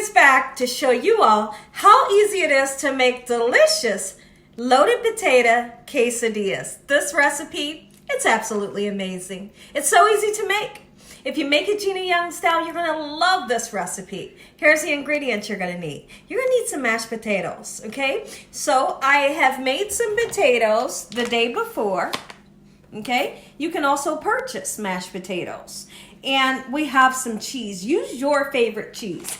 is back to show you all how easy it is to make delicious loaded potato quesadillas. This recipe, it's absolutely amazing. It's so easy to make. If you make it Gina Young style, you're gonna love this recipe. Here's the ingredients you're gonna need. You're gonna need some mashed potatoes, okay? So I have made some potatoes the day before, okay? You can also purchase mashed potatoes. And we have some cheese. Use your favorite cheese.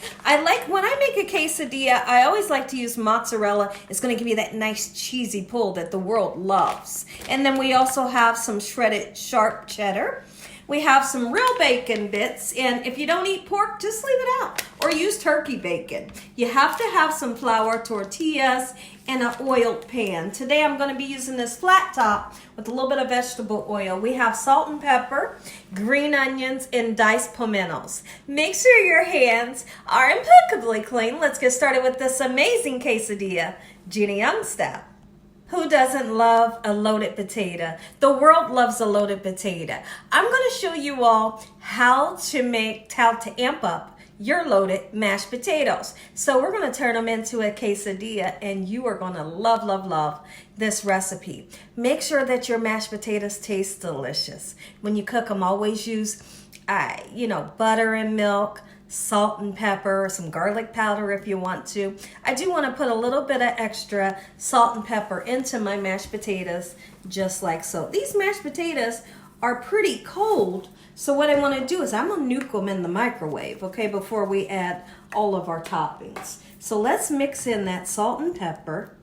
When I make a quesadilla, I always like to use mozzarella. It's gonna give you that nice cheesy pull that the world loves. And then we also have some shredded sharp cheddar. We have some real bacon bits, and if you don't eat pork, just leave it out or use turkey bacon. You have to have some flour tortillas and an oiled pan. Today I'm going to be using this flat top with a little bit of vegetable oil. We have salt and pepper, green onions, and diced pimentos. Make sure your hands are impeccably clean. Let's get started with this amazing quesadilla, Gina Young style. Who doesn't love a loaded potato? The world loves a loaded potato. I'm going to show you all how to amp up your loaded mashed potatoes. So we're going to turn them into a quesadilla, and you are going to love, love, love this recipe. Make sure that your mashed potatoes taste delicious. When you cook them, always use, butter and milk, salt and pepper, some garlic powder if you want to. I do want to put a little bit of extra salt and pepper into my mashed potatoes, just like so. These mashed potatoes are pretty cold, so what I want to do is I'm going to nuke them in the microwave, okay, before we add all of our toppings. So let's mix in that salt and pepper,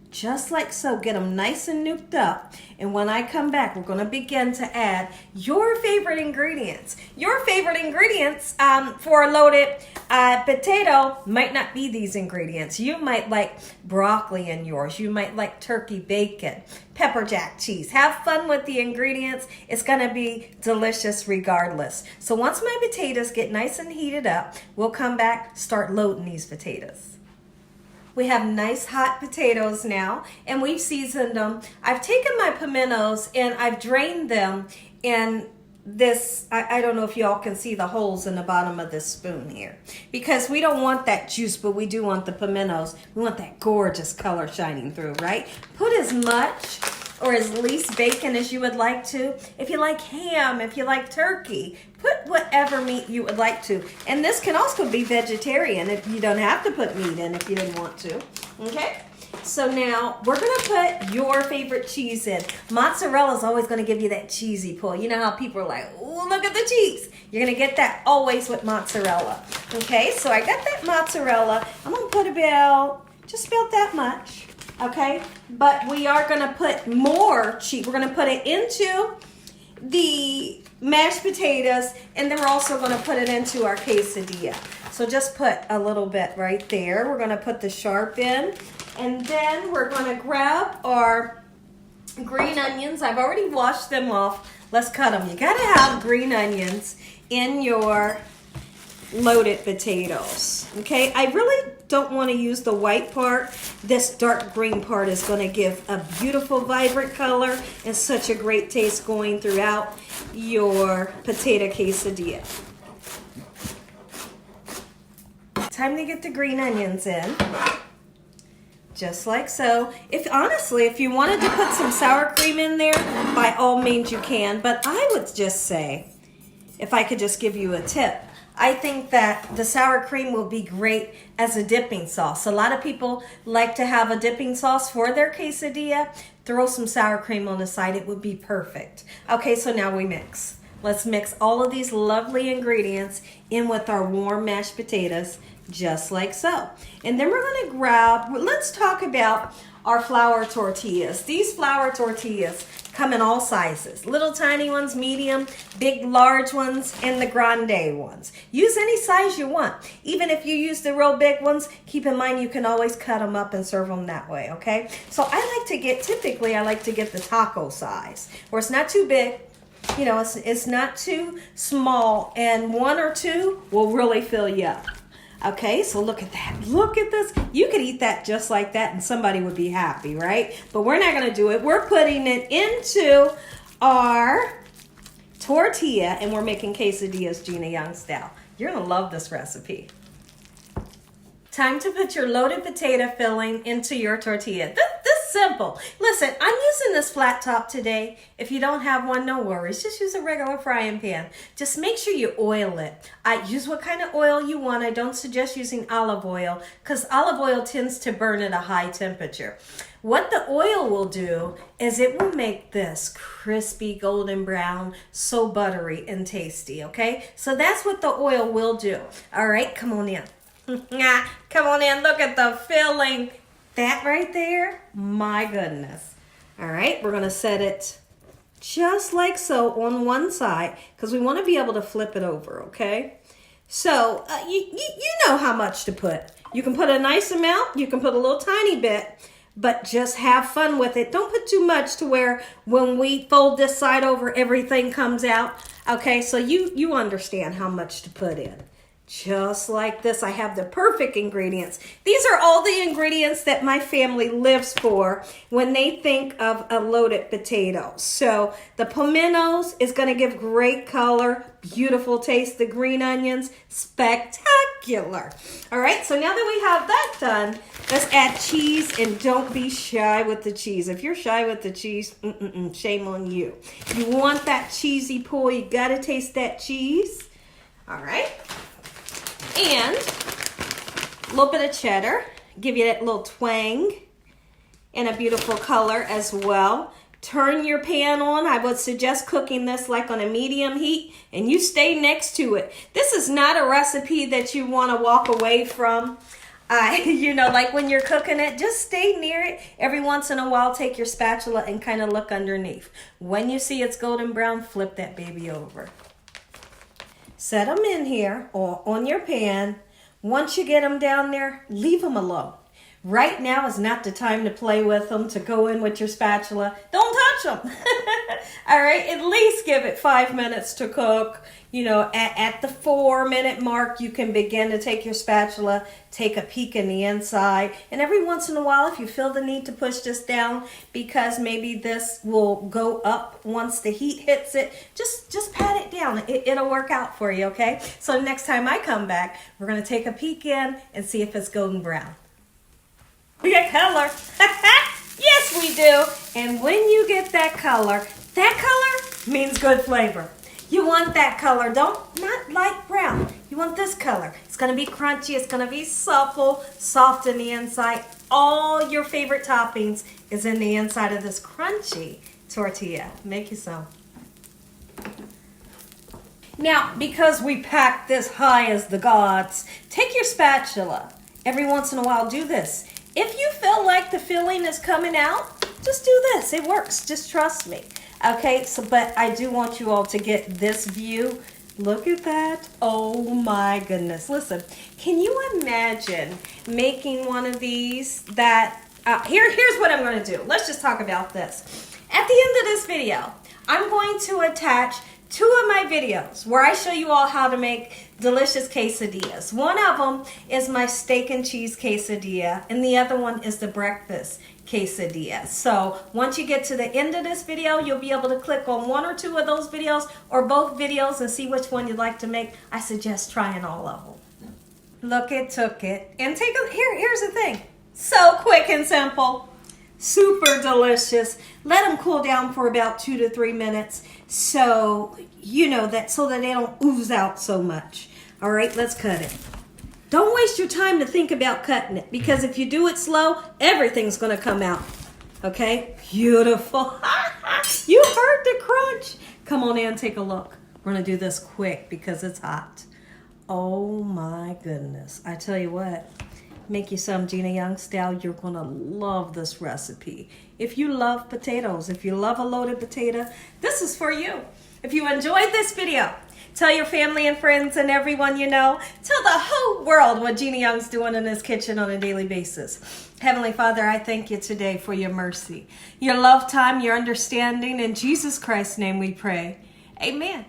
just like so. Get them nice and nuked up. And when I come back, we're going to begin to add your favorite ingredients. Your favorite ingredients for a loaded potato might not be these ingredients. You might like broccoli in yours. You might like turkey bacon, pepper jack cheese. Have fun with the ingredients. It's going to be delicious regardless. So once my potatoes get nice and heated up, we'll come back, start loading these potatoes. We have nice hot potatoes now, and we've seasoned them. I've taken my pimentos and I've drained them in this, I don't know if y'all can see the holes in the bottom of this spoon here, because we don't want that juice, but we do want the pimentos. We want that gorgeous color shining through, right? Put as much or as least bacon as you would like to. If you like ham, if you like turkey, put whatever meat you would like to. And this can also be vegetarian if you don't have to put meat in if you didn't want to. Okay? So now we're going to put your favorite cheese in. Mozzarella is always going to give you that cheesy pull. You know how people are like, oh, look at the cheese. You're going to get that always with mozzarella. Okay? So I got that mozzarella. I'm going to put just about that much. Okay, but we are going to put more cheese. We're going to put it into the mashed potatoes, and then we're also going to put it into our quesadilla. So just put a little bit right there. We're going to put the sharp in, and then we're going to grab our green onions. I've already washed them off. Let's cut them. You got to have green onions in your loaded potatoes. Okay, I really don't want to use the white part. This dark green part is going to give a beautiful vibrant color and such a great taste going throughout your potato quesadilla. Time to get the green onions in, just like so. If you wanted to put some sour cream in there, by all means you can, but I would just say, if I could just give you a tip, I think that the sour cream will be great as a dipping sauce. A lot of people like to have a dipping sauce for their quesadilla. Throw some sour cream on the side. It would be perfect. Okay, so now we mix. Let's mix all of these lovely ingredients in with our warm mashed potatoes, just like so. And then we're going to let's talk about our flour tortillas. These flour tortillas come in all sizes. Little tiny ones, medium, big large ones, and the grande ones. Use any size you want. Even if you use the real big ones, keep in mind you can always cut them up and serve them that way, okay? So typically I like to get the taco size, where it's not too big, it's not too small, and one or two will really fill you up. Okay, so look at that. Look at this. You could eat that just like that and somebody would be happy, right? But we're not going to do it. We're putting it into our tortilla, and we're making quesadillas Gina Young style. You're going to love this recipe. Time to put your loaded potato filling into your tortilla. This simple. Listen, I'm using this flat top today. If you don't have one, no worries. Just use a regular frying pan. Just make sure you oil it. Use what kind of oil you want. I don't suggest using olive oil because olive oil tends to burn at a high temperature. What the oil will do is it will make this crispy golden brown, so buttery and tasty, okay? So that's what the oil will do. All right, come on in. Come on in, look at the filling. That right there, my goodness. All right, we're gonna set it just like so on one side because we want to be able to flip it over, okay? So you know how much to put. You can put a nice amount, you can put a little tiny bit, but just have fun with it. Don't put too much to where when we fold this side over, everything comes out. Okay, so you understand how much to put in. Just like this, I have the perfect ingredients. These are all the ingredients that my family lives for when they think of a loaded potato. So the pimentos is going to give great color, beautiful taste. The green onions, spectacular. All right, so now that we have that done, let's add cheese, and don't be shy with the cheese. If you're shy with the cheese, shame on you. You want that cheesy pull, you got to taste that cheese. All right. And a little bit of cheddar, give you that little twang and a beautiful color as well. Turn your pan on. I would suggest cooking this like on a medium heat, and you stay next to it. This is not a recipe that you want to walk away from. Like when you're cooking it, just stay near it. Every once in a while, take your spatula and kind of look underneath. When you see it's golden brown, flip that baby over. Set them in here or on your pan. Once you get them down there, leave them alone. Right now is not the time to play with them, to go in with your spatula. Don't touch them. All right, at least give it 5 minutes to cook. At the 4-minute mark, you can begin to take your spatula, take a peek in the inside. And every once in a while, if you feel the need to push this down because maybe this will go up once the heat hits it, just pat it down. It'll work out for you, okay? So next time I come back, we're going to take a peek in and see if it's golden brown. We got color. Yes, we do. And when you get that color means good flavor. You want that color, not light brown. You want this color. It's gonna be crunchy, it's gonna be supple, soft in the inside. All your favorite toppings is in the inside of this crunchy tortilla. Make you some. Now, because we packed this high as the gods, take your spatula. Every once in a while, do this. If you feel like the filling is coming out, just do this. It works. Just trust me. Okay, but I do want you all to get this view. Look at that. Oh my goodness. Listen, can you imagine making one of these that, here's what I'm going to do. Let's just talk about this. At the end of this video, I'm going to attach 2 of my videos where I show you all how to make delicious quesadillas. One of them is my steak and cheese quesadilla, and the other one is the breakfast quesadilla. So once you get to the end of this video, you'll be able to click on 1 or 2 of those videos or both videos and see which one you'd like to make. I suggest trying all of them. Look, it took it. And here's the thing. So quick and simple. Super delicious. Let them cool down for about 2 to 3 minutes so that they don't ooze out so much. All right, let's cut it. Don't waste your time to think about cutting it, because if you do it slow, everything's going to come out. Okay? Beautiful. You heard the crunch. Come on in, take a look. We're going to do this quick because it's hot. Oh my goodness. I tell you what. Make you some Gina Young style. You're going to love this recipe. If you love potatoes, if you love a loaded potato, this is for you. If you enjoyed this video, tell your family and friends and everyone you know. Tell the whole world what Gina Young's doing in this kitchen on a daily basis. Heavenly Father, I thank you today for your mercy, your love time, your understanding. In Jesus Christ's name we pray. Amen.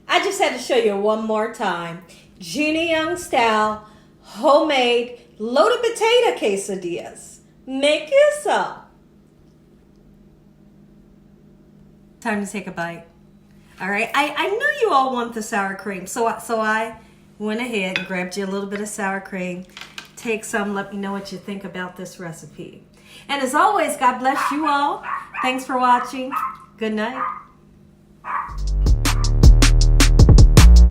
I just had to show you one more time. Gina Young style, homemade loaded potato quesadillas. Make you some. Time to take a bite. All right, I know you all want the sour cream, so I went ahead and grabbed you a little bit of sour cream. Take some, let me know what you think about this recipe. And as always, God bless you all. Thanks for watching. Good night.